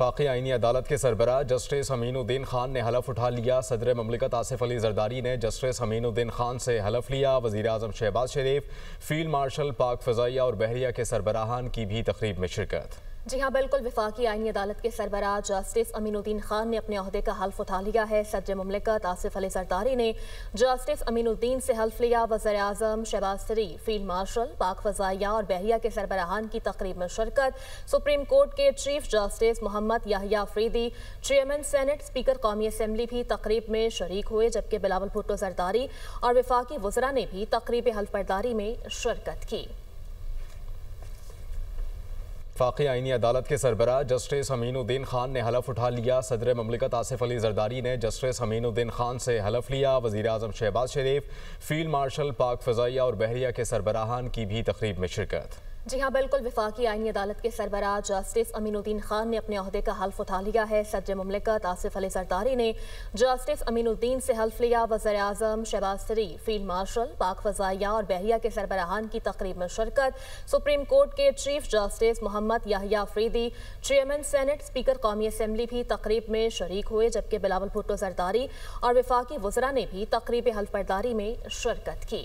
وفاقی آئینی عدالت کے سربراہ جسٹس امین الدین خان نے حلف اٹھا لیا۔ صدر مملکت آصف علی زرداری نے جسٹس امین الدین خان سے حلف لیا۔ وزیر اعظم شہباز شریف، فیلڈ مارشل، پاک فضائیہ اور بحریہ کے سربراہان کی بھی تقریب میں شرکت۔ جی ہاں بالکل، وفاقی آئینی عدالت کے سربراہ جسٹس امین الدین خان نے اپنے عہدے کا حلف اٹھا لیا ہے۔ صدر مملکت آصف علی زرداری نے جسٹس امین الدین سے حلف لیا۔ وزیر اعظم شہباز شریف، فیلڈ مارشل، پاک فضائیہ اور بحریہ کے سربراہان کی تقریب میں شرکت۔ سپریم کورٹ کے چیف جسٹس محمد یحییٰ فریدی، چیئرمین سینٹ، اسپیکر قومی اسمبلی بھی تقریب میں شریک ہوئے، جبکہ بلاول بھٹو زرداری اور وفاقی وزراء نے بھی تقریب حلف برداری میں شرکت کی۔ وفاقی آئینی عدالت کے سربراہ جسٹس امین الدین خان نے حلف اٹھا لیا۔ صدر مملکت آصف علی زرداری نے جسٹس امین الدین خان سے حلف لیا۔ وزیر اعظم شہباز شریف، فیلڈ مارشل، پاک فضائیہ اور بحریہ کے سربراہان کی بھی تقریب میں شرکت۔ جی ہاں بالکل، وفاقی آئینی عدالت کے سربراہ جسٹس امین الدین خان نے اپنے عہدے کا حلف اٹھا لیا ہے۔ صدر مملکت آصف علی زرداری نے جسٹس امین الدین سے حلف لیا۔ وزیر اعظم شہباز شریف، فیلڈ مارشل، پاک فضائیہ اور بحریہ کے سربراہان کی تقریب میں شرکت۔ سپریم کورٹ کے چیف جسٹس محمد یحییٰ فریدی، چیئرمین سینٹ، اسپیکر قومی اسمبلی بھی تقریب میں شریک ہوئے، جبکہ بلاول بھٹو زرداری اور وفاقی وزراء نے بھی تقریب حلف برداری میں شرکت کی۔